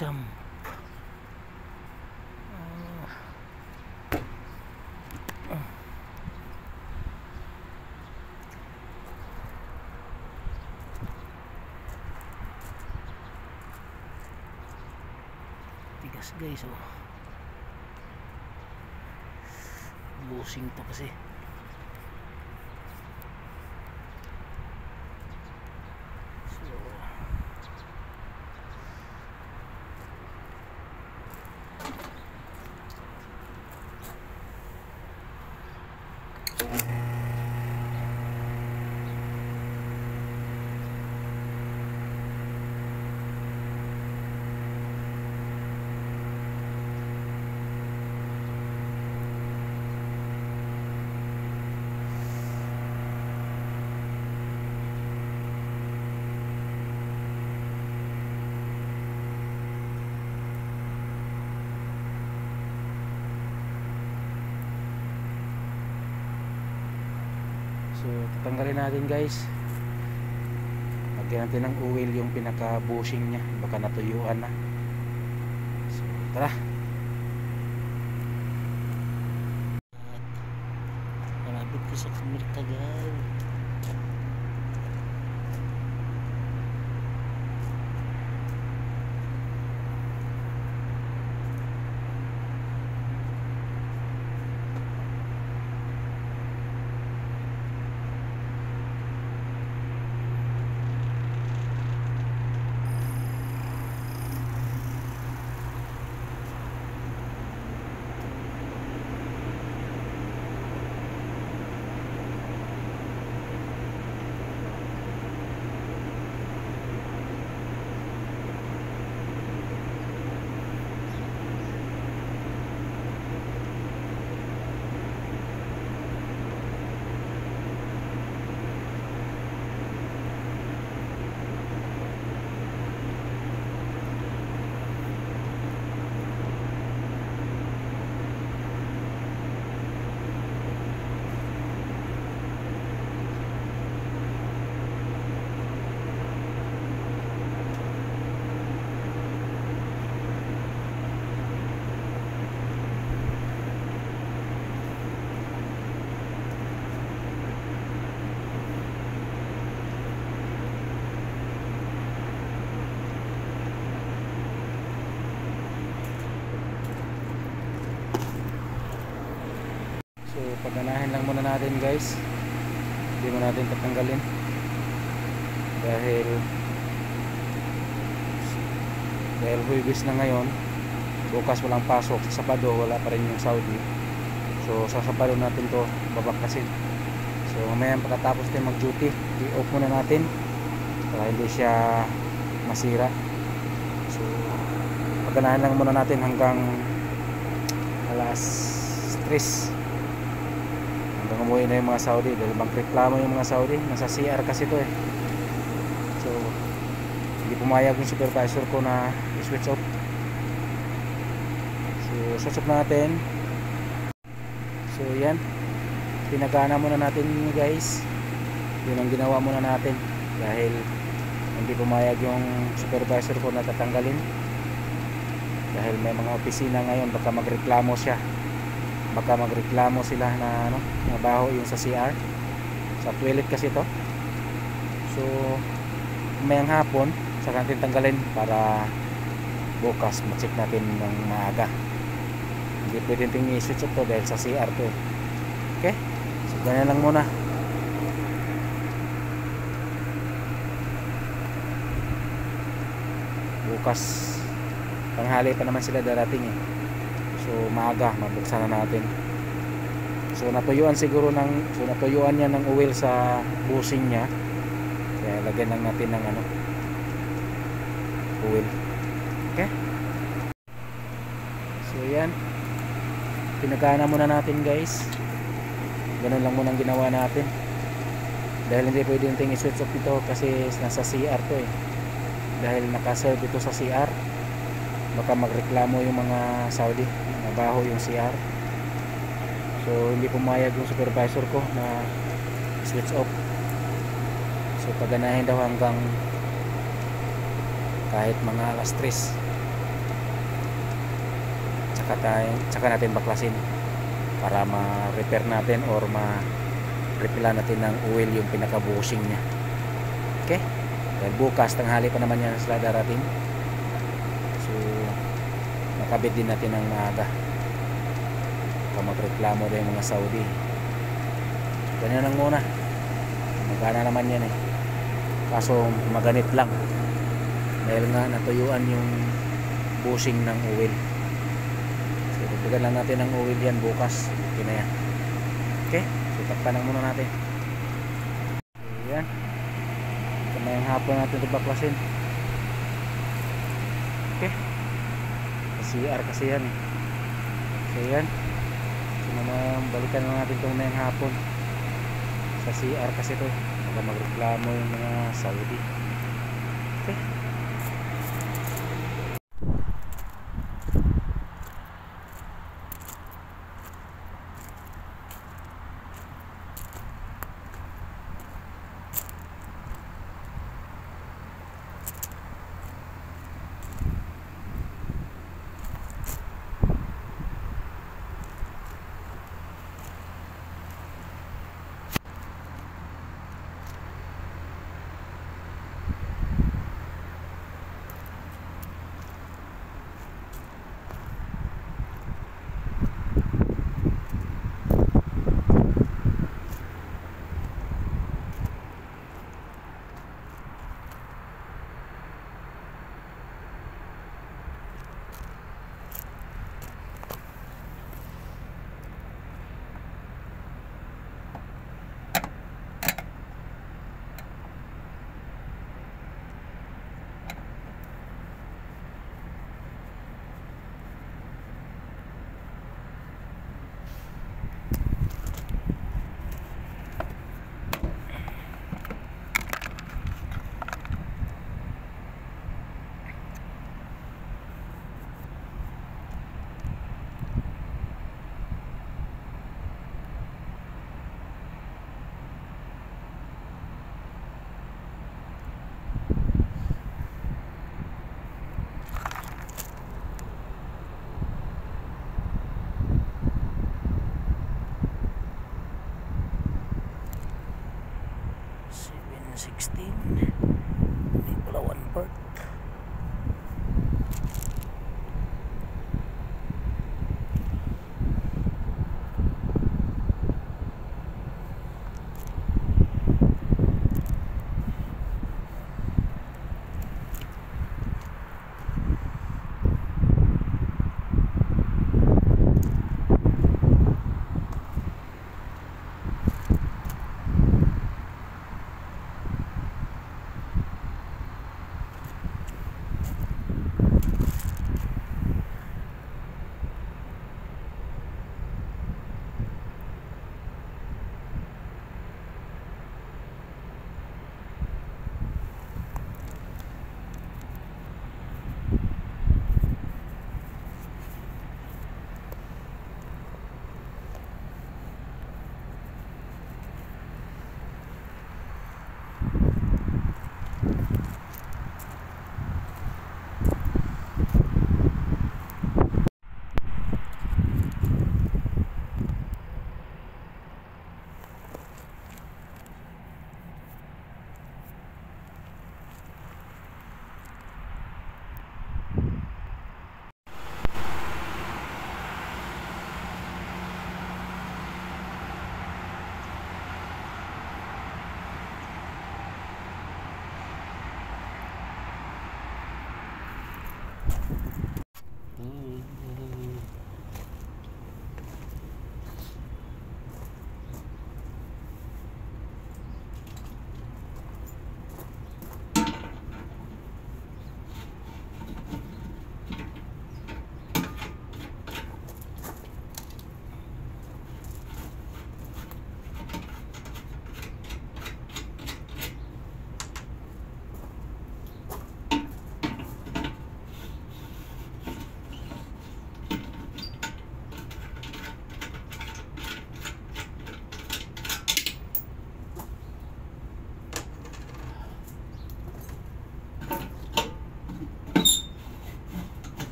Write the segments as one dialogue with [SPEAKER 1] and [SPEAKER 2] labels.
[SPEAKER 1] jam. Tigas guys, oh. Busing to kasi. So tatanggalin natin guys, lagyan natin ng oil yung pinaka bushing nya, baka natuyuan na. So tara, malapit ko sa Amerika guys. So paganahin lang muna natin guys, hindi mo natin tatanggalin dahil Huwebes na ngayon, bukas walang pasok. Sa Sabado wala pa rin yung Saudi, so sa Sabado natin to babakasin. So mamaya pagkatapos tayo mag duty, i-off muna natin para hindi siya masira. So paganahin lang muna natin hanggang alas 3 hanggang umuwi na yung mga Saudi, dahil magreklamo yung mga Saudi. Nasa CR kasi to eh. So hindi pumayag yung supervisor ko na i-switch off. So switch off natin. So yan, pinagana muna natin guys. Yun ang ginawa muna natin dahil hindi pumayag yung supervisor ko na tatanggalin, dahil may mga opisina ngayon, baka magreklamo siya, baka magreklamo sila na nabaho yung sa CR, sa toilet kasi to. So mayang hapon sa natin tanggalin para bukas ma-check natin ng maaga. Hindi pwedeng ting i-switch off to dahil sa CR to eh. Okay, so ganyan lang muna. Bukas tanghali pa naman sila darating eh, so maaga mabuksan na natin. So natuyuan siguro natuyuan niya ng oil sa bushing niya, kaya lagyan lang natin ng oil. Okay, so yan, pinagana muna natin guys. Ganun lang muna ang ginawa natin dahil hindi pwede yung i-switch off ito kasi nasa CR to eh, dahil nakaserve ito sa CR. Baka magreklamo yung mga Saudi, mabaho yung CR. So hindi pumayag yung supervisor ko na switch off. So paganahin daw hanggang kahit mga alas 3. tsaka natin baklasin para ma-repair natin or ma-refill natin ng oil yung pinaka-bushing niya. Okay? Dahil bukas tanghali pa naman yan sila darating, so makabit din natin ng maaga para magreklamo din yung mga Saudi. Ganyan lang muna, magana naman yan kaso maganit lang dahil nga natuyuan yung bushing ng oil. So dagdagan lang natin ng oil yan bukas. Okay na yan. Okay, so takpan lang muna natin. So yan, ito na yung hapon natin ito baklasin. Okay, sa CR kasi yan so yan, so balikan lang natin itong na yung hapon sa CR kasi ito baka magreklamo yung mga Saudi. Okay.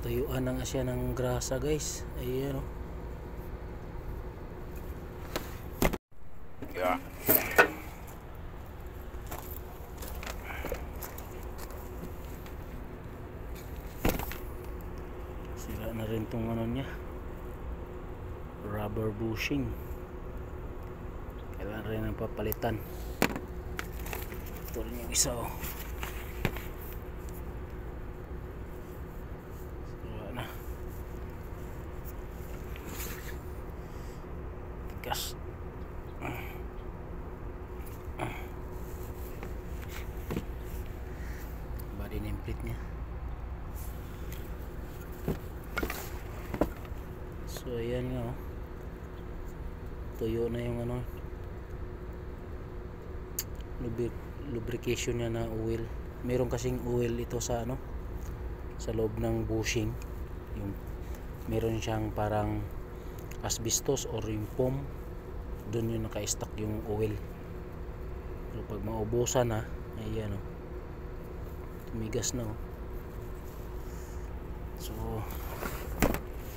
[SPEAKER 1] Natuyuan na nga siya ng grasa guys. Ayan oh. Yeah. Sira na rin tong ano niya, rubber bushing. Kailangan rin ng papalitan. Ito rin yung isa oh. Sira na. Tigas. Body nameplate niya. So ayan nga oh. Tuyo na yung ano, lubrication niya na oil. Meron kasing oil ito sa ano, sa loob ng bushing. Yung meron siyang parang asbestos or yung foam, doon yung naka-stack yung oil. So pag maubusan na, ayan oh, tumigas na oh. So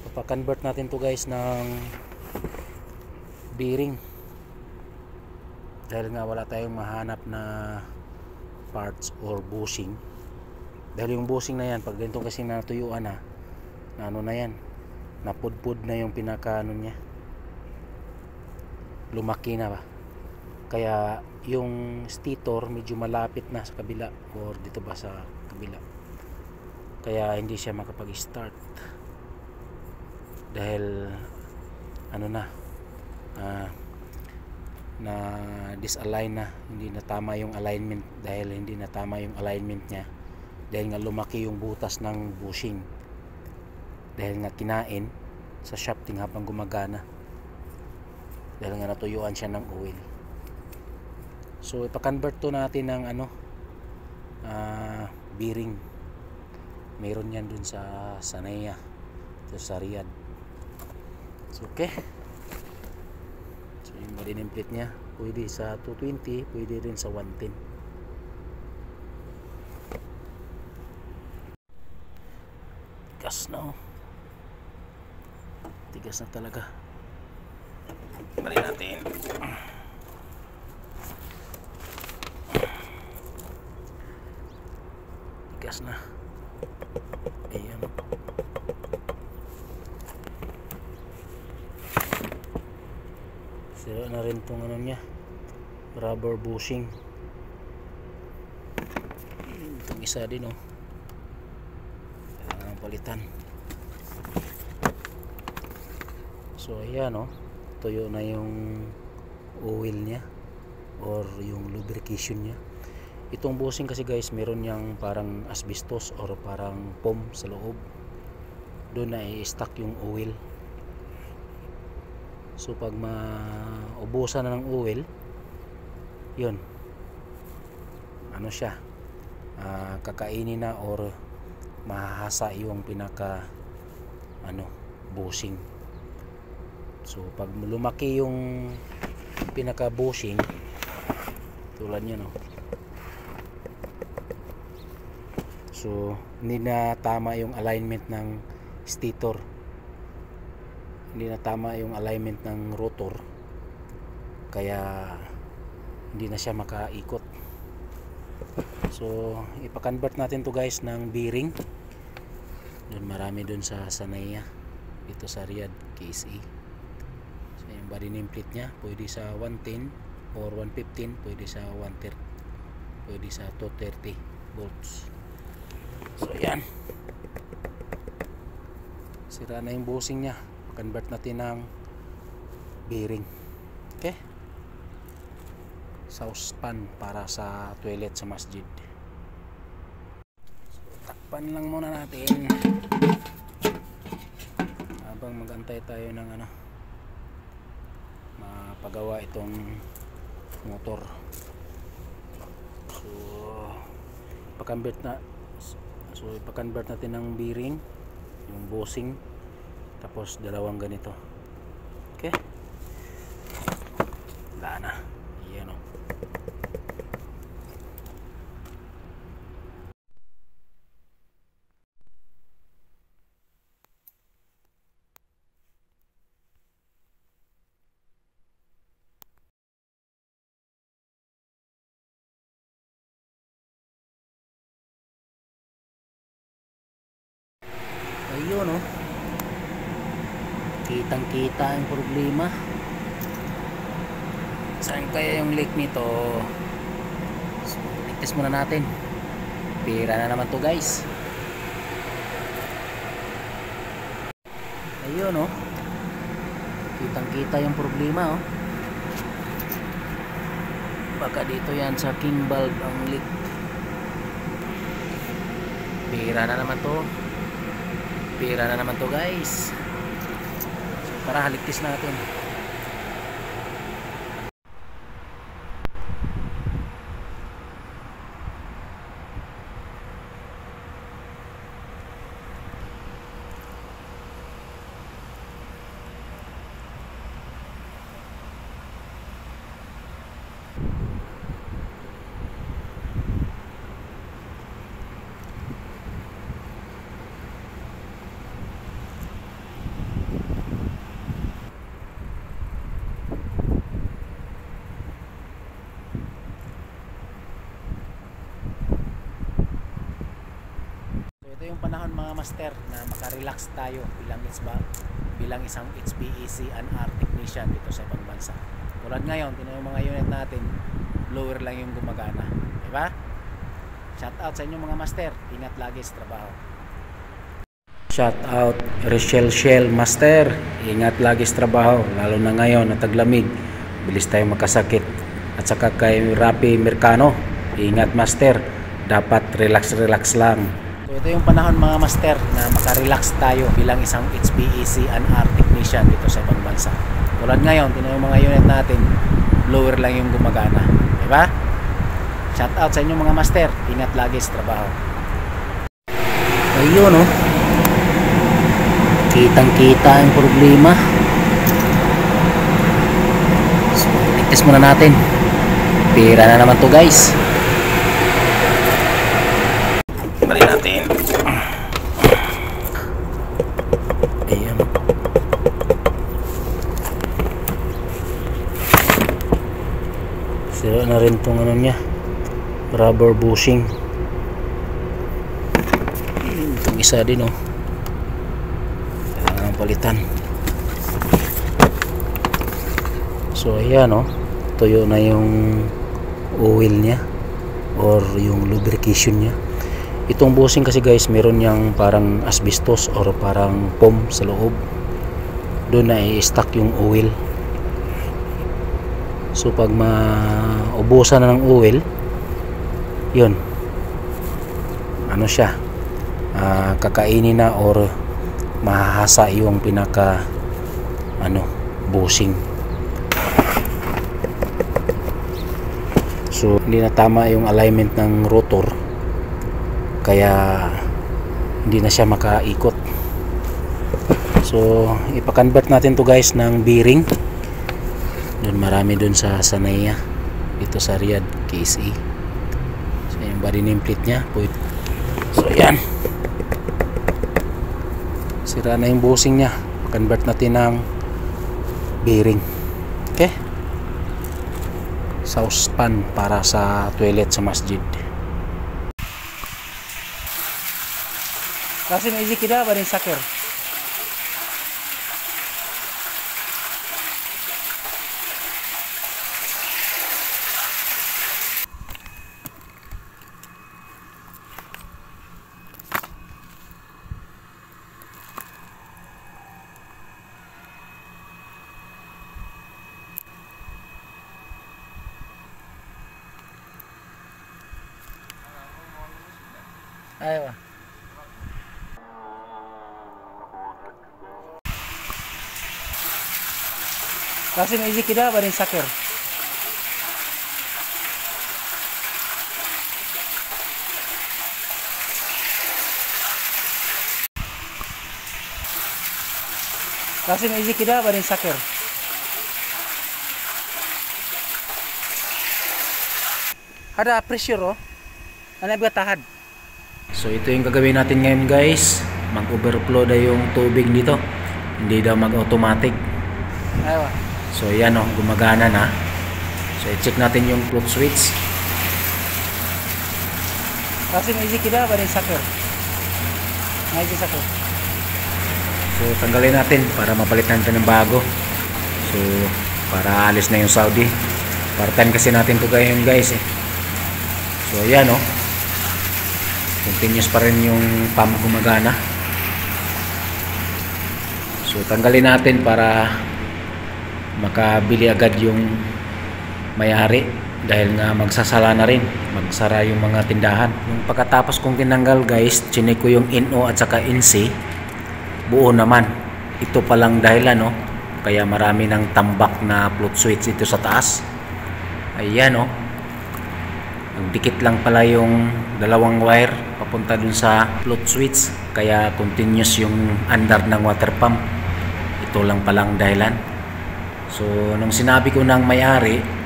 [SPEAKER 1] papakonvert natin to guys ng bearing, dahil nga wala tayong mahanap na parts or bushing. Dahil yung bushing na yan, pag ganito kasi natuyuan na ano na yan, napudpud na yung pinaka ano niya, lumaki na ba, kaya yung stator medyo malapit na sa kabila or dito ba sa kabila, kaya hindi siya makapag-start dahil ano na, na disalign na, hindi na tama yung alignment. Dahil hindi na tama yung alignment niya, dahil nga lumaki yung butas ng bushing, dahil nga kinain sa shafting habang gumagana, dahil nga natuyuan siya ng oil. So ipa-convert to natin ng ano, bearing. Meron yan dun sa Sanaya, sa Riyadh. So okay, so yung body nameplate nya pwede sa 220, pwede rin sa 110. Tigas na oh, tigas na talaga. Bali natin. Tigas na. Ayan. Sira na rin tong ano niya, rubber bushing. Itong isa din oh, kailangan palitan. So ayan oh, tuyo na yung oil niya or yung lubrication niya. Itong bushing kasi guys, meron yang parang asbestos or parang foam sa loob, doon na i-stack yung oil. So pag maubusan na ng oil, yun, ano siya, kakainin na or mahahasa yung pinaka ano, bushing. So pag lumaki yung pinaka bushing, tulad niya no, so hindi na tama yung alignment ng stator, hindi na tama yung alignment ng rotor, kaya hindi na siya makaikot. So ipa-convert natin to guys ng bearing. Doon marami doon sa Sanaya, dito sa Riyadh KSA. So yung body nameplate nya pwede sa 110 or 115, pwede sa 130, pwede sa 230 volts. So yan, sira na yung bushing nya, convert natin ng bearing. Okay, saucepan para sa toilet sa masjid. So, takpan lang muna natin habang magantay tayo ng ano, mapagawa itong motor. So ipa-convert natin ng bearing, yung bushing, tapos dalawang ganito. Okay, wala na, yan o. ayun oh. Kitang kita ang problema. Saan kaya yung leak nito? So, test muna natin. Pira na naman to guys. Ayun oh. Kitang kita yung problema oh. Baka dito yan sa king valve ang leak. Pira na naman to. Pira na naman to guys. Tara, haligtis natin. Ito yung panahon mga master na makarelax tayo bilang isang HVAC and R technician dito sa ibang bansa. Tulad ngayon, tingnan yung mga unit natin, blower lang yung gumagana. Diba? Shout out sa inyo mga master. Ingat lagi sa trabaho. Shout out Rachel Shell Master. Ingat lagi sa trabaho. Lalo na ngayon na taglamig. Bilis tayo magkasakit. At saka kay Rapi Mercano. Ingat master. Dapat relax lang. So ito yung panahon mga master na makarelax tayo bilang isang HVAC and R technician dito sa ibang bansa. Tulad ngayon, tingnan yung mga unit natin, blower lang yung gumagana. Diba? Shout out sa inyo mga master. Ingat lagi sa trabaho. Ayun oh. Kitang kita ang problema. So, test muna natin. Pira na naman to guys. Balik natin. Ayan. Sira na rin tong ano niya, rubber bushing. Itong isa din oh. Kailangan palitan. So ayan oh. Tuyo na yung oil niya or yung lubrication niya. Itong bushing kasi guys, meron yang parang asbestos or parang foam sa loob. Doon na i-stack yung oil. So pag maubusan na ng oil, yun, ano siya, kakainin na or mahahasa yung pinaka bushing. So hindi na tama yung alignment ng rotor, kaya hindi na siya makaikot. So ipa-convert natin to guys ng bearing. Doon marami doon sa Sanaya dito sa Riyadh KSE. So yung body nameplate nya. So yan, sira na yung bushing nya. Convert natin ng bearing. Okay, saucepan para sa toilet sa masjid. Kasi may kita ba rin sakir? Ayo. Kasi may kita ba rin sakir? Kasi may kita ba rin sakir? Ada pressure oh. Ano ba tahad? So ito yung gagawin natin ngayon guys. Mag-overflow na yung tubig dito. Hindi daw mag-automatic. Aywa. So yan oh, gumagana na. So i-check natin yung float switch. Kasi may kita ba rin sakir? May sakir. So tanggalin natin para mapalitan natin ng bago. So para alis na yung Saudi. Part-time kasi natin to ngayon guys eh. So ayan oh. Continuous pa rin yung pump gumagana. So tanggalin natin para makabili agad yung may-ari dahil nga magsasara na rin, magsara yung mga tindahan. Yung pagkatapos kong tinanggal guys, chinek ko yung NO at saka NC, buo naman. Ito palang dahilan no, kaya marami ng tambak na float switch ito sa taas. Ayan no, nagdikit lang pala yung dalawang wire papunta dun sa float switch, kaya continuous yung andar ng water pump. Ito lang palang dahilan. So nung sinabi ko ng may-ari,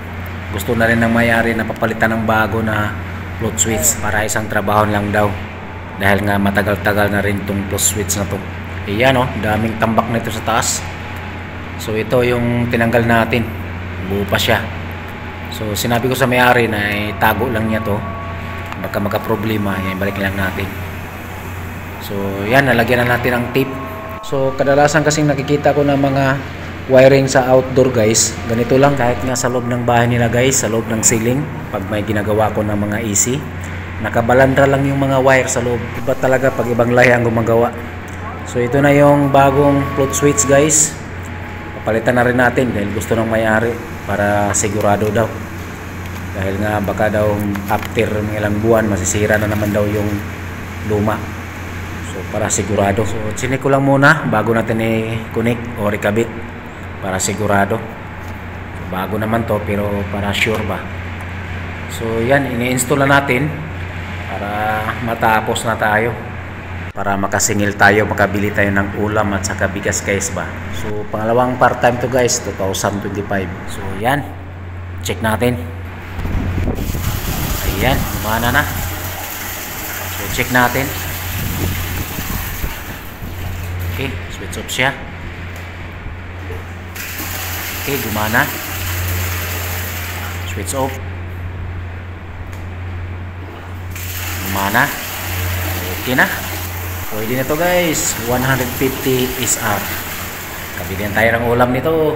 [SPEAKER 1] gusto na rin ng may-ari na papalitan ng bago na float switch para isang trabaho lang daw. Dahil nga matagal-tagal na rin itong float switch na to. Ayan o, daming tambak nito sa taas. So ito yung tinanggal natin. Buo pa siya. So sinabi ko sa may-ari na itago lang niya to. Baka magka-problema, yan, balik lang natin. So yan, nalagyan na natin ang tape. So kadalasan kasing nakikita ko ng mga wiring sa outdoor guys, ganito lang. Kahit nga sa loob ng bahay nila guys, sa loob ng ceiling, pag may ginagawa ko ng mga AC, nakabalandra lang yung mga wire sa loob. Iba talaga pag ibang lahi ang gumagawa. So ito na yung bagong float switch guys. Papalitan na rin natin dahil gusto ng may-ari para sigurado daw. Dahil nga baka daw after ng ilang buwan masisira na naman daw yung luma. So para sigurado. So chinek ko lang muna bago natin i-connect o rekabit para sigurado. So, bago naman to pero para sure ba. So yan, ini-install na natin para matapos na tayo. Para makasingil tayo, makabili tayo ng ulam at saka bigas guys ba. So pangalawang part-time to guys, 2025. So yan, check natin. Ayan, gumana na. So check natin. Okay, switch off siya. Okay, gumana. Switch off. Gumana. Okay na. Pwede na to guys. 150 SR. Kabilihan tayo ng ulam nito.